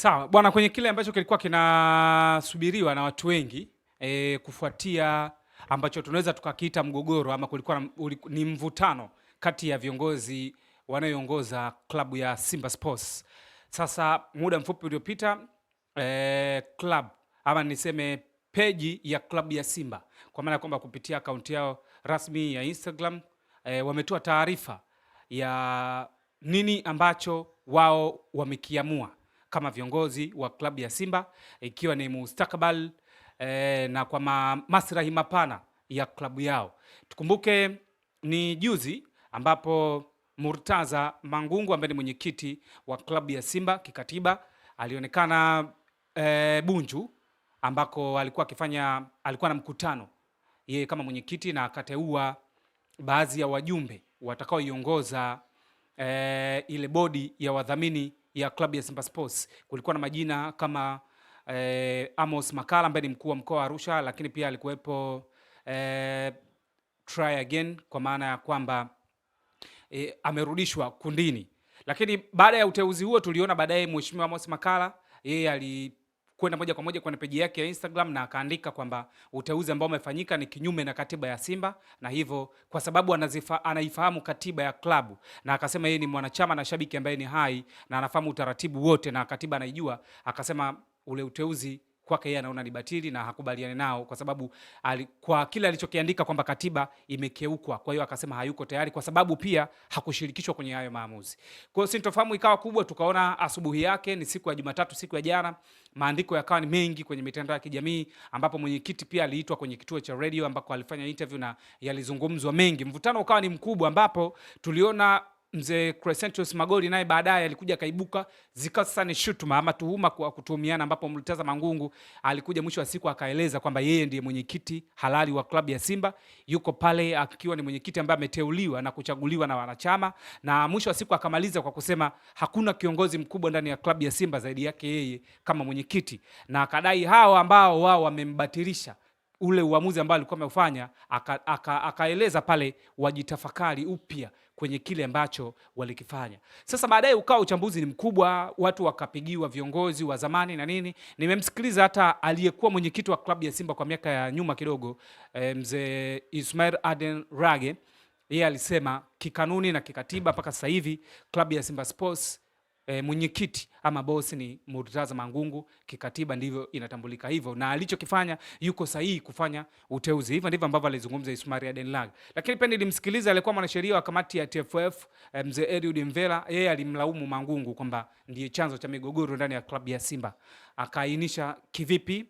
Sawa bwana, kwenye kile ambacho kilikuwa kinasubiriwa na watu wengi kufuatia ambacho tunaweza tukakiita mgogoro ama kulikuwa ni mvutano kati ya viongozi wanaoongoza klabu ya Simba Sports. Sasa muda mfupi uliopita club ama niseme peji ya klabu ya Simba, kwa maana kwamba kupitia akaunti yao rasmi ya Instagram wametoa taarifa ya nini ambacho wao wamekiamua kama viongozi wa klabu ya Simba, ikiwa ni mustakabali na kwa maslahi mapana ya klabu yao. Tukumbuke ni juzi ambapo Murtaza Mangungu ambaye ni mwenyekiti wa klabu ya Simba kikatiba alionekana Bunju, ambako alikuwa na mkutano yeye kama mwenyekiti, na akateua baadhi ya wajumbe watakaoiongoza ile bodi ya wadhamini ya klabu ya Simba Sports. Kulikuwa na majina kama Amos Makala ambaye ni mkuu wa mkoa wa Arusha, lakini pia alikuwepo Try Again, kwa maana ya kwamba amerudishwa kundini. Lakini baada ya uteuzi huo tuliona baadaye Mheshimiwa Amos Makala yeye alikwenda moja kwa moja kwenye peji yake ya Instagram na akaandika kwamba uteuzi ambao umefanyika ni kinyume na katiba ya Simba, na hivyo kwa sababu anaifahamu katiba ya klabu, na akasema yeye ni mwanachama na shabiki ambaye ni hai na anafahamu utaratibu wote na katiba anaijua, akasema ule uteuzi kwake yeye anaona ni batili na hakubaliani nao, kwa sababu kwa kile alichokiandika kwamba katiba imekeukwa. Kwa hiyo akasema hayuko tayari, kwa sababu pia hakushirikishwa kwenye hayo maamuzi. Kwa hiyo sintofahamu ikawa kubwa. Tukaona asubuhi yake ni siku ya Jumatatu, siku ya jana, maandiko yakawa ni mengi kwenye mitandao ya kijamii, ambapo mwenyekiti pia aliitwa kwenye kituo cha radio ambako alifanya interview na yalizungumzwa mengi. Mvutano ukawa ni mkubwa, ambapo tuliona Mzee Crescentius Magoli naye baadaye alikuja kaibuka, zikawa sasa ni shutuma ama tuhuma kwa kutumiana, ambapo Murtaza Mangungu alikuja mwisho wa siku akaeleza kwamba yeye ndiye mwenyekiti halali wa klabu ya Simba, yuko pale akiwa ni mwenyekiti ambaye ameteuliwa na kuchaguliwa na wanachama, na mwisho wa siku akamaliza kwa kusema hakuna kiongozi mkubwa ndani ya klabu ya Simba zaidi yake yeye kama mwenyekiti, na akadai hao ambao wao wamembatilisha ule uamuzi ambao alikuwa ameufanya, akaeleza pale wajitafakari upya kwenye kile ambacho walikifanya. Sasa baadaye ukawa uchambuzi ni mkubwa, watu wakapigiwa, viongozi wa zamani na nini. Nimemsikiliza hata aliyekuwa mwenyekiti wa klabu ya Simba kwa miaka ya nyuma kidogo, mzee Ismail Aden Rage, yeye alisema kikanuni na kikatiba mpaka sasa hivi klabu ya Simba Sports mwenyekiti ama boss ni Murtaza Mangungu, kikatiba ndivyo inatambulika hivyo, na alichokifanya yuko sahihi kufanya uteuzi. Hivyo ndivyo ambavyo alizungumza Ismail Adenlag. Lakini pia nilimsikiliza alikuwa mwanasheria wa kamati ya TFF mzee Eliud Mvela, yeye alimlaumu Mangungu kwamba ndiye chanzo cha migogoro ndani ya klabu ya Simba. Akaainisha kivipi?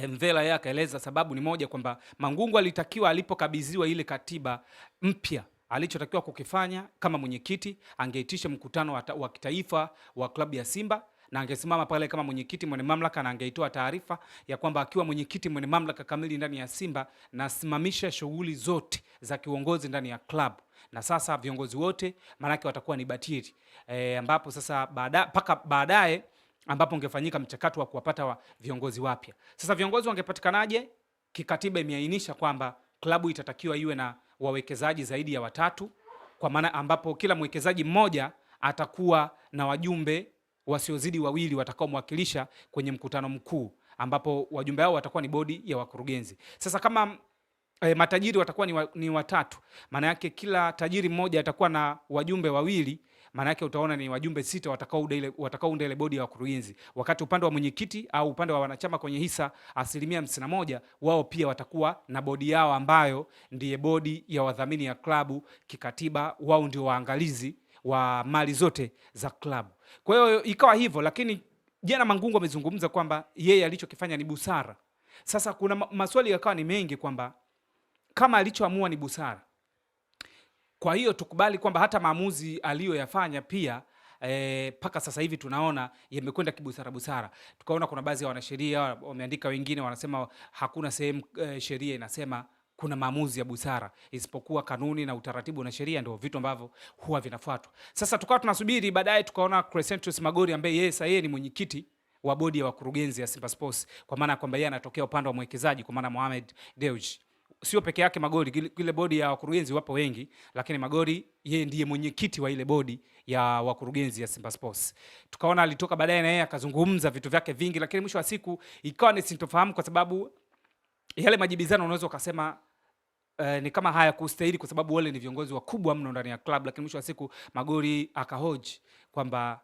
Mvela yeye akaeleza sababu ni moja, kwamba Mangungu alitakiwa alipokabidhiwa ile katiba mpya, alichotakiwa kukifanya kama mwenyekiti, angeitisha mkutano wa kitaifa wa klabu ya Simba na angesimama pale kama mwenyekiti mwenye mamlaka, na angeitoa taarifa ya kwamba akiwa mwenyekiti mwenye mamlaka kamili ndani ya Simba na simamisha shughuli zote za kiuongozi ndani ya klabu, na sasa viongozi wote manake watakuwa ni batili, ambapo sasa baadaye ambapo ungefanyika mchakato wa kuwapata viongozi wapya. Sasa viongozi wangepatikanaje? Kikatiba imeainisha kwamba klabu itatakiwa iwe na wawekezaji zaidi ya watatu, kwa maana ambapo kila mwekezaji mmoja atakuwa na wajumbe wasiozidi wawili watakaomwakilisha kwenye mkutano mkuu, ambapo wajumbe hao watakuwa ni bodi ya wakurugenzi. Sasa kama matajiri watakuwa ni watatu, maana yake kila tajiri mmoja atakuwa na wajumbe wawili, maana yake utaona ni wajumbe 6 watakaounda ile bodi ya wakurugenzi. Wakati upande wa mwenyekiti au upande wa wanachama kwenye hisa 51%, wao pia watakuwa na bodi yao ambayo ndiye bodi ya wadhamini ya klabu kikatiba, wao ndio waangalizi wa mali zote za klabu. Kwa hiyo ikawa hivyo, lakini jana Mangungu amezungumza kwamba yeye alichokifanya ni busara. Sasa kuna maswali yakawa ni mengi kwamba kama alichoamua ni busara, kwa hiyo tukubali kwamba hata maamuzi aliyoyafanya pia paka sasa hivi tunaona yamekwenda busara. Tukaona kuna baadhi ya wanasheria wameandika, wengine wanasema hakuna sehemu sheria inasema kuna maamuzi ya busara, isipokuwa kanuni na utaratibu na sheria ndio vitu ambavyo huwa vinafuatwa. Sasa tukawa tunasubiri, baadaye tukaona Crescentius Magori ambaye yeye ni mwenyekiti wa bodi ya wakurugenzi ya Simba Sports, kwa maana kwamba yeye anatokea upande wa mwekezaji, kwa maana Mohamed Dewji. sio peke yake Magori, ile bodi ya wakurugenzi wapo wengi, lakini Magori yeye ndiye mwenyekiti wa ile bodi ya wakurugenzi ya Simba Sports. Tukaona alitoka baadaye na yeye akazungumza vitu vyake vingi, lakini mwisho wa siku ikawa ni sintofahamu, kwa sababu yale majibizano unaweza ukasema ni kama hayakustahili, kwa sababu wale ni viongozi wakubwa mno ndani ya club. Lakini mwisho wa siku Magori akahoji kwamba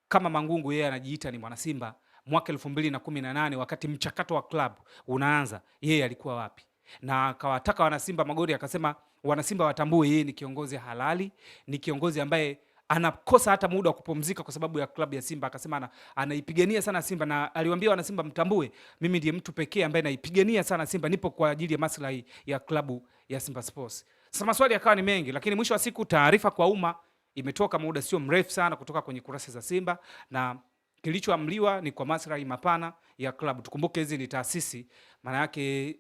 kama Mangungu yeye anajiita ni mwana Simba mwaka 2018 wakati mchakato wa club unaanza, yeye alikuwa wapi? Na akawataka wanasimba, Magori akasema wanasimba watambue yeye ni kiongozi halali, ni kiongozi ambaye anakosa hata muda wa kupumzika kwa sababu ya klabu ya Simba. Akasema anaipigania sana Simba, na aliwaambia wanasimba, mtambue mimi ndiye mtu pekee ambaye naipigania sana Simba, nipo kwa ajili ya maslahi ya klabu ya Simba Sports. Sasa maswali yakawa ni mengi, lakini mwisho wa siku taarifa kwa umma imetoka muda sio mrefu sana kutoka kwenye kurasa za Simba, na kilichoamliwa ni kwa maslahi mapana ya klabu. Tukumbuke hizi ni taasisi, maana yake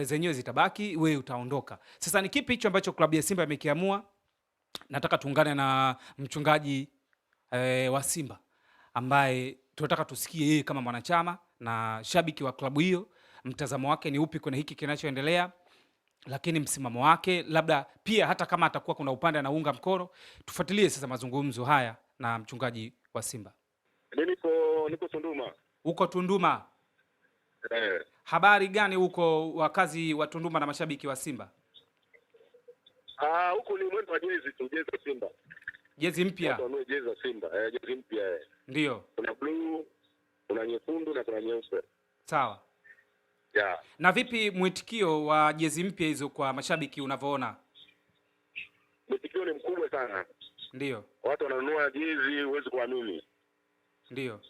zenyewe zitabaki, wewe utaondoka. Sasa ni kipi hicho ambacho klabu ya Simba imekiamua? Nataka tuungane na mchungaji wa Simba ambaye tunataka tusikie yeye kama mwanachama na shabiki wa klabu hiyo, mtazamo wake ni upi kwenye hiki kinachoendelea, lakini msimamo wake labda pia, hata kama atakuwa kuna upande anaunga mkono. Tufuatilie sasa mazungumzo haya na mchungaji wa Simba. Niko Tunduma. Uko Tunduma? Habari gani huko wakazi wa Tunduma na mashabiki wa Simba? Huko ni mwendo wa jezi tu, jezi za Simba. Jezi mpya. Watu jezi za Simba, jezi mpya. Ndio. Kuna blue, kuna nyekundu na kuna nyeupe. Sawa. Yeah. Na vipi mwitikio wa jezi mpya hizo kwa mashabiki unavyoona? Mwitikio ni mkubwa sana. Ndio. Watu wananunua jezi, huwezi kuamini. Ndio.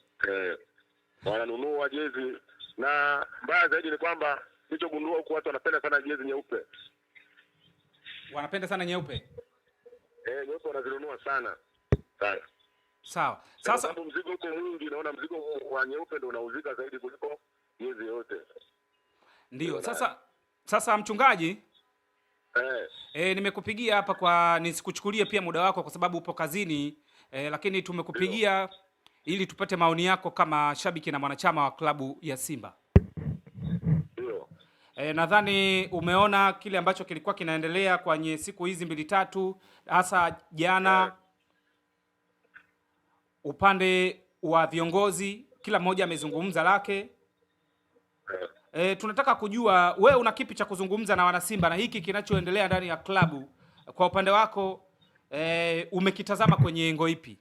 Wananunua jezi, na mbaya zaidi ni kwamba nilichogundua huko watu wanapenda sana jezi nyeupe. Wanapenda sana nyeupe? Nyeupe wanazinunua sana. Sana. Sawa. Sasa mzigo uko mwingi, naona mzigo wa nyeupe ndio unauzika zaidi kuliko jezi yote. Ndio. Sasa mchungaji, nimekupigia hapa kwa nisikuchukulie pia muda wako kwa sababu upo kazini, lakini tumekupigia ili tupate maoni yako kama shabiki na mwanachama wa klabu ya Simba. Ndio. Nadhani umeona kile ambacho kilikuwa kinaendelea kwenye siku hizi 2-3, hasa jana. Upande wa viongozi kila mmoja amezungumza lake. Tunataka kujua wewe una kipi cha kuzungumza na wanasimba na hiki kinachoendelea ndani ya klabu. Kwa upande wako umekitazama kwenye engo ipi?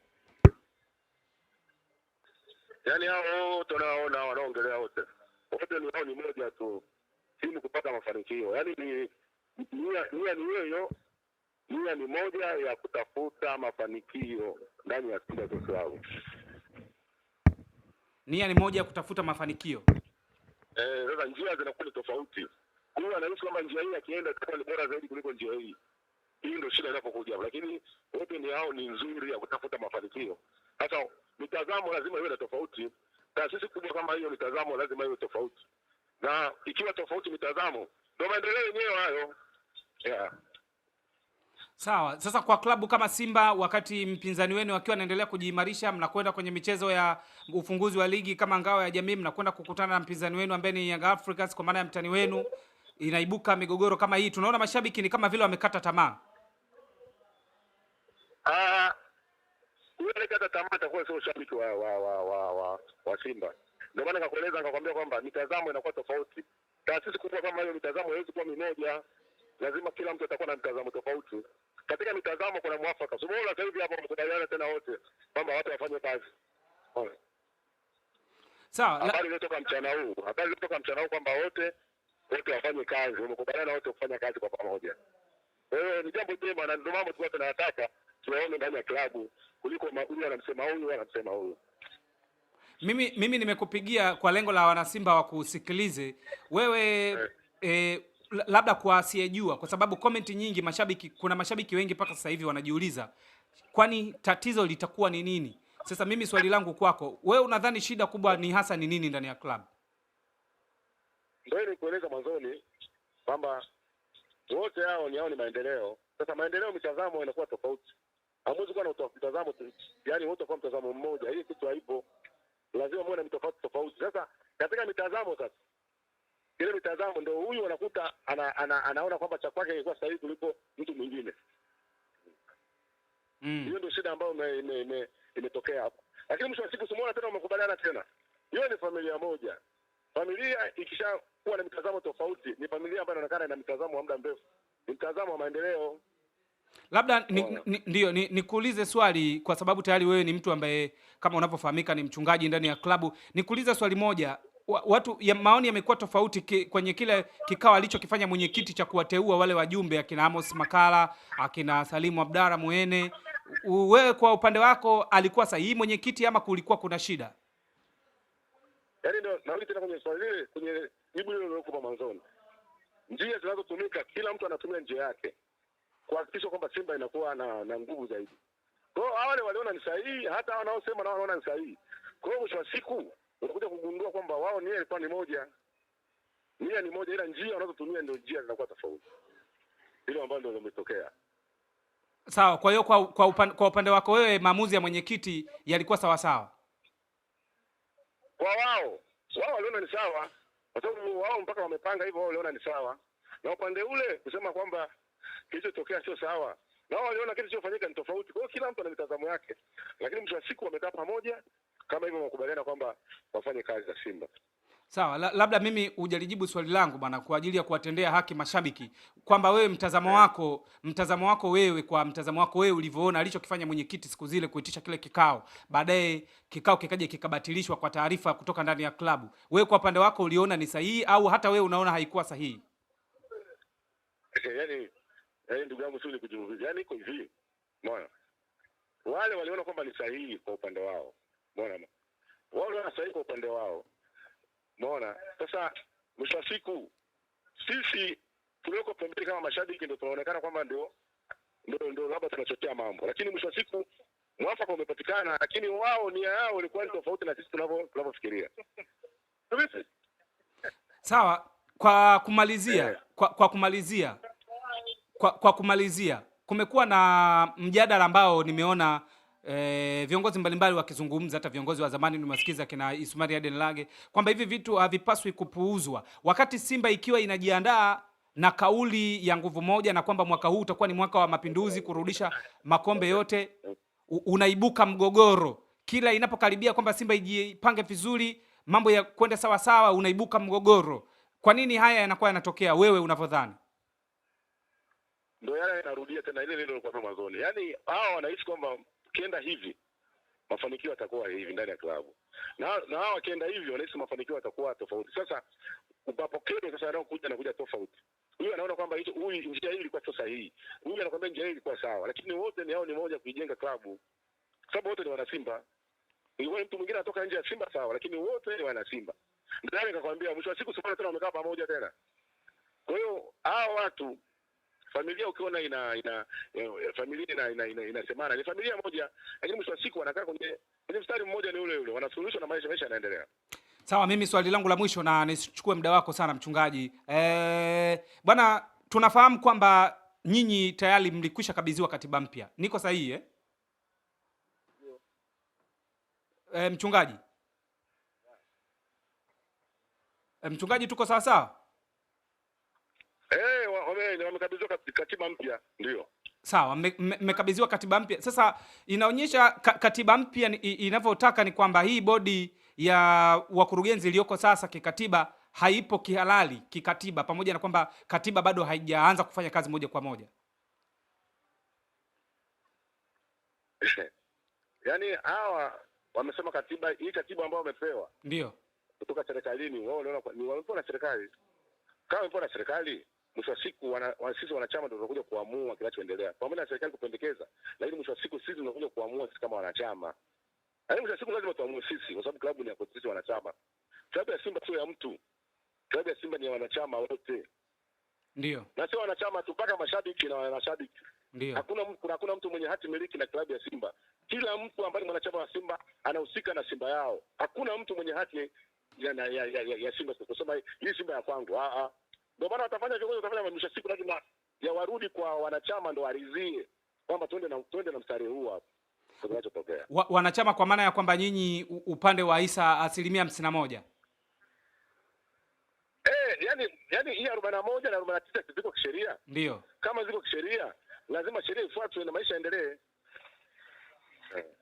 Yaani hao tunaona wanaongelea wote ni moja tu, timu kupata mafanikio. Yaani nia ni moja ya kutafuta mafanikio ndani ya Simba Sports. Nia ni moja ya kutafuta mafanikio. Sasa njia zinakuwa tofauti. Huyu anahisi kwamba njia hii akienda itakuwa ni bora zaidi kuliko njia hii. Hii ndio shida inapokuja. Lakini wote ni hao ni nzuri ya kutafuta mafanikio. Sasa mitazamo lazima iwe tofauti. Taasisi kubwa kama hiyo mitazamo lazima iwe tofauti. Na ikiwa tofauti mitazamo, ndio maendeleo yenyewe hayo. Yeah. Sawa. Sasa kwa klabu kama Simba, wakati mpinzani wenu akiwa anaendelea kujiimarisha, mnakwenda kwenye michezo ya ufunguzi wa ligi kama ngao ya jamii, mnakwenda kukutana na mpinzani wenu ambaye ni Young Africans, kwa maana ya mtani wenu, inaibuka migogoro kama hii. Tunaona mashabiki ni kama vile wamekata tamaa. Yule kata tamaa atakuwa sio shabiki wa Simba. Ndio maana nikakwambia kwamba mitazamo inakuwa tofauti. Taasisi kubwa kama hiyo mitazamo haiwezi kuwa mmoja. Lazima kila mtu atakuwa na mtazamo tofauti. Katika mitazamo kuna mwafaka. Sio bora sasa hivi hapo mkubaliana tena wote kwamba watu wafanye kazi. Sawa. Habari ilitoka mchana huu kwamba wote wafanye kazi. Wamekubaliana wote kufanya kazi kwa pamoja. Ni jambo jema na ndio mambo tulikuwa tunayataka tuone ndani ya klabu kuliko huyu anamsema huyu. Mimi nimekupigia kwa lengo la wanasimba wa kusikilize wewe. Labda kwa asiyejua, kwa sababu comment nyingi kuna mashabiki wengi mpaka sasa hivi wanajiuliza kwani tatizo litakuwa ni nini? Sasa mimi swali langu kwako, wewe unadhani shida kubwa ni hasa ni nini ndani ya club? Ndio nikueleza mwanzoni kwamba wote hao ni maendeleo. Sasa maendeleo mitazamo inakuwa tofauti. Hamwezi kuwa na mtazamo yani wote kwa mtazamo mmoja. Hii kitu haipo. Lazima muone mitofauti tofauti. Sasa katika mitazamo sasa ile mitazamo ndio huyu anakuta anaona kwamba cha kwake kilikuwa sahihi kuliko mtu mwingine. Hiyo ndio shida ambayo imetokea hapo. Lakini mwisho wa siku simuona tena wamekubaliana tena. Hiyo ni familia moja. Familia ikishakuwa na mitazamo tofauti, ni familia ambayo inaonekana ina mitazamo wa muda mrefu. Ni mtazamo wa maendeleo. Labda ndio nikuulize swali, kwa sababu tayari wewe ni mtu ambaye kama unavyofahamika ni mchungaji ndani ya klabu. Nikuulize swali moja. Watu maoni yamekuwa tofauti kwenye kile kikao alichokifanya mwenyekiti cha kuwateua wale wajumbe akina Amos Makala, akina Salimu Abdara Muene. Wewe kwa upande wako alikuwa sahihi mwenyekiti ama kulikuwa kuna shida? Yaani ndio narudi tena kwenye swali lile, kwenye jibu lile lilokupa mwanzoni. Njia zinazotumika, kila mtu anatumia njia yake kuhakikisha kwamba Simba inakuwa na nguvu zaidi. Kwa hiyo wale waliona ni sahihi, hata wanaosema nao wanaona ni sahihi. Kwa hiyo mwisho wa siku unakuja kugundua kwamba wao nia ilikuwa ni moja. Nia ni moja, ila njia wanazotumia ndio njia zinakuwa tofauti. Hilo ambalo ndio limetokea. Sawa, kwa hiyo kwa upande wako wewe maamuzi ya mwenyekiti yalikuwa sawa sawa? Kwa wao waliona ni sawa. Kwa sababu wao mpaka wamepanga hivyo, wao waliona ni sawa. Na upande ule kusema kwamba kilichotokea sio sawa, na wao waliona kitu kilichofanyika ni tofauti. Kwa hiyo kila mtu ana mitazamo yake. Lakini mwisho wa siku wamekaa pamoja kama hivyo, wakubaliana kwamba wafanye kazi za Simba. Sawa, labda mimi hujalijibu swali langu bwana, kwa ajili ya kuwatendea haki mashabiki, kwamba wewe mtazamo wako wewe, kwa mtazamo wako wewe ulivyoona alichokifanya mwenyekiti siku zile kuitisha kile kikao, baadaye kikao kikaja kikabatilishwa kwa taarifa kutoka ndani ya klabu, wewe kwa upande wako uliona ni sahihi au hata wewe unaona haikuwa sahihi? Yaani ndugu yangu, sio kujirudia. Yaani iko hivi. Umeona? Wale waliona kwamba ni sahihi kwa upande wao. Umeona? Wao waliona sahihi kwa upande wao. Umeona? Sasa mwisho wa siku sisi tulioko pembeni kama mashabiki ndio tunaonekana kwamba ndio labda tunachotea mambo. Lakini mwisho wa siku mwafaka umepatikana, lakini wao nia yao ilikuwa ni tofauti na sisi tunavyofikiria. Sawa, kwa kumalizia kumekuwa na mjadala ambao nimeona viongozi mbalimbali wakizungumza, hata viongozi wa zamani nimewasikiza kina Ismail Aden Lage, kwamba hivi vitu havipaswi kupuuzwa, wakati Simba ikiwa inajiandaa na kauli ya nguvu moja na kwamba mwaka huu utakuwa ni mwaka wa mapinduzi, kurudisha makombe yote. Unaibuka mgogoro kila inapokaribia kwamba Simba ijipange vizuri, mambo ya kwenda sawa sawa, unaibuka mgogoro. Kwa nini haya yanakuwa yanatokea, wewe unavyodhani? Ndio yale yanarudia tena ile nilikuwa mwanzoni. Yaani hao wanaishi kwamba kienda hivi mafanikio yatakuwa hivi ndani ya klabu. Na hao wakienda hivi wanaishi mafanikio yatakuwa tofauti. Sasa upapokeo sasa anakuja tofauti. Huyu anaona kwamba hicho huyu njia hii ilikuwa sio sahihi. Huyu anakuambia njia hii ilikuwa sawa. Lakini wote ni hao ni moja kuijenga klabu. Sababu wote ni wana Simba. Ni mtu mwingine anatoka nje ya Simba sawa, lakini wote ni wana Simba. Ndio nikakwambia mwisho wa siku Simba tena wamekaa pamoja tena. Kwa hiyo hao watu familia ukiona familia inasemana ni familia moja, lakini mwisho wa siku wanakaa kwenye mstari mmoja, ni ule ule, wanasuluhisha na maisha yanaendelea. Sawa, mimi swali langu la mwisho, na nisichukue muda wako sana mchungaji. Bwana, tunafahamu kwamba nyinyi tayari mlikwisha kabidhiwa katiba mpya. Niko sahihi mchungaji? Mchungaji, tuko sawa sawa? Wamekabidhiwa katiba mpya, ndio. Sawa, mmekabidhiwa katiba mpya. Sasa inaonyesha katiba mpya inavyotaka ni kwamba hii bodi ya wakurugenzi iliyoko sasa kikatiba haipo kihalali kikatiba, pamoja na kwamba katiba bado haijaanza kufanya kazi moja kwa moja. Yaani hawa wamesema hii katiba ambayo wamepewa ndio kutoka serikalini, wao wanaona ni walipo na serikali. Kama walipo na serikali, mwisho wa siku sisi wanachama ndio tunakuja kuamua kinachoendelea. Pamoja na serikali kupendekeza, lakini mwisho wa siku sisi tunakuja kuamua sisi kama wanachama. Yaani mwisho wa siku lazima tuamue sisi, kwa sababu klabu ni ya sisi wanachama. Klabu ya Simba sio ya mtu. Klabu ya Simba ni ya wanachama wote. Ndio. Na sio wanachama tu, mpaka mashabiki na wanashabiki. Ndio. Hakuna mtu mwenye hati miliki na klabu ya Simba. Kila mtu ambaye mwanachama wa Simba anahusika na Simba yao. Hakuna mtu mwenye hati ya Simba kusema hii Simba ya kwangu. Ndio maana watafanya mwisho siku lazima ya warudi kwa wanachama ndo arizie kwamba twende na mstari huu hapo. Kinachotokea. Wanachama kwa maana ya kwamba nyinyi upande wa Isa 51%. yani hii 41 na 49 ziko kisheria. Ndio. Kama ziko kisheria, lazima sheria ifuatwe na maisha yaendelee.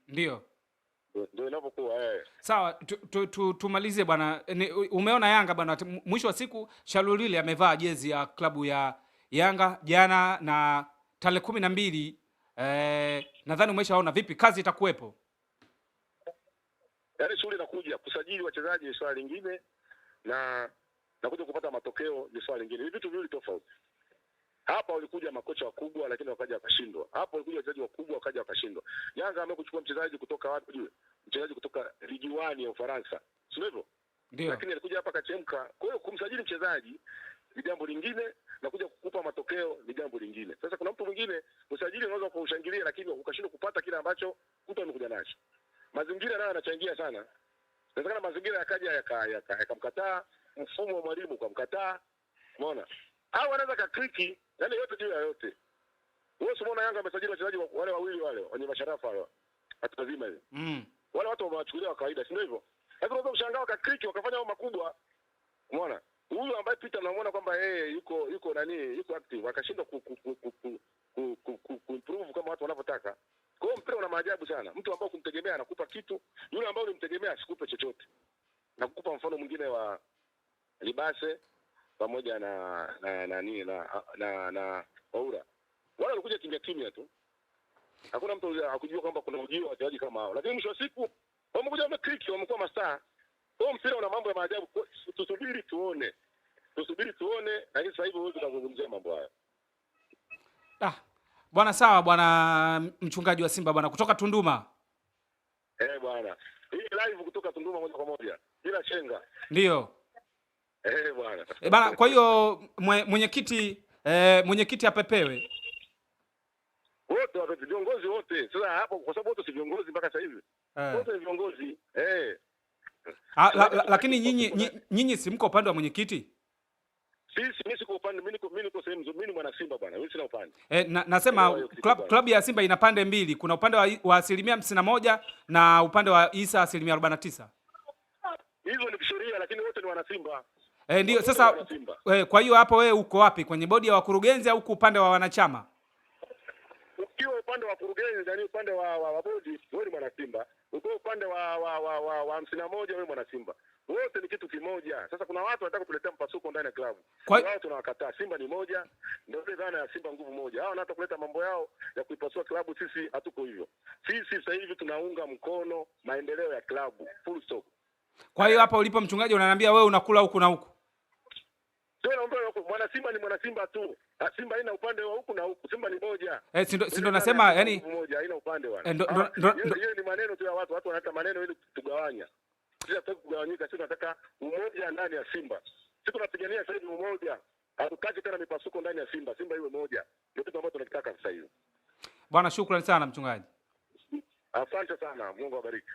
Ndio. Ndio inapokuwa Sawa, tumalize bwana. Umeona Yanga bwana, mwisho wa siku Shalulile amevaa jezi ya klabu ya Yanga jana na tarehe 12 nadhani umeshaona vipi kazi itakuwepo. Yaani shughuli inakuja kusajili wachezaji ni swala lingine na kuja kupata matokeo ni swala lingine. Ni vitu viwili tofauti. Hapa walikuja makocha wakubwa lakini wakaja wakashindwa. Hapa walikuja wachezaji wakubwa wakaja wakashindwa. Yanga amekuchukua mchezaji kutoka wapi juu? Mchezaji kutoka Ligi 1 ya Ufaransa. Sio hivyo? Ndio. Lakini alikuja hapa kachemka. Kwa hiyo kumsajili mchezaji ni jambo lingine na kuja kukupa matokeo ni jambo lingine. Sasa kuna mtu mwingine usajili unaweza kuushangilia lakini ukashindwa kupata kile ambacho mtu amekuja nacho. Mazingira nayo yanachangia sana. Inawezekana mazingira yakaja yakamkataa, mfumo wa mwalimu kumkataa. Umeona? Au anaweza kakliki, yani yote juu ya yote. Wewe umeona Yanga amesajili wachezaji wale wawili wale wenye masharafa wale. Watu wazima hivi. Wale watu wamewachukulia wa kawaida, si ndio hivyo? Lakini unaweza kushangaa wakakliki wakafanya mambo makubwa. Umeona? Huyu ambaye Peter anamuona kwamba yeye yuko active, akashindwa improve kama watu wanavyotaka. Kwa hiyo mpira una maajabu sana. Mtu ambaye kumtegemea anakupa kitu, yule ambaye unimtegemea asikupe chochote. Na kukupa mfano mwingine wa Libase pamoja na Oura. Wale walikuja kimya tu. Hakuna mtu hakujua kwamba kuna ujio wa wachezaji kama hao. Lakini mwisho wa siku wamekuja wamekiki, wamekuwa mastaa. Kwa mpira una mambo ya maajabu. Tusubiri tuone. Lakini sasa hivi huwezi kuzungumzia mambo haya. Bwana sawa bwana mchungaji wa Simba bwana kutoka Tunduma. Bwana. Hii live kutoka Tunduma moja kwa moja. Bila chenga. Ndio. Bwana. Bwana kwa hiyo mwenyekiti apepewe. Wote viongozi wote. Sasa hapo kwa sababu wote si viongozi mpaka sasa hivi. Wote ni viongozi. Lakini nyinyi si mko upande wa mwenyekiti? Mimi siko upande, mimi niko sehemu, mimi ni mwana Simba bwana. Mimi sina upande. Nasema klabu ya Simba ina pande mbili. Kuna upande wa 51% na upande wa Isa 49%. Hizo ni kisheria lakini wote ni wana Simba. Ndio sasa kwa hiyo hapo wewe uko wapi? Kwenye bodi ya wakurugenzi au uko upande wa wanachama? Ukiwa upande wa wakurugenzi, yani upande wa bodi, wewe ni mwana Simba. Ukiwa upande wa 51 wewe mwana Simba. Wote ni kitu kimoja. Sasa kuna watu wanataka kuletea mpasuko ndani ya klabu. Wao tunawakataa. Simba ni moja, ndio ile dhana ya Simba nguvu moja. Hao wanataka kuleta mambo yao ya kuipasua klabu, sisi hatuko hivyo. Sisi sasa hivi tunaunga mkono maendeleo ya klabu. Full stop. Kwa hiyo hapa ulipo mchungaji unaniambia wewe unakula huku na huku. Sio naomba mwana Simba ni mwana Simba tu. Simba haina upande wa huku na huku. Simba ni moja. Si ndo nasema yani moja haina upande wana. Hiyo ni maneno tu ya watu wanataka maneno ili tugawanya. Sisi hatutaki kugawanyika, sisi tunataka umoja ndani ya Simba. Sisi tunapigania sasa hivi umoja. Hatutaki tena mipasuko ndani ya Simba. Simba iwe moja. Ndio kitu ambacho tunataka sasa hivi. Bwana shukrani sana mchungaji. Asante sana. Mungu awabariki.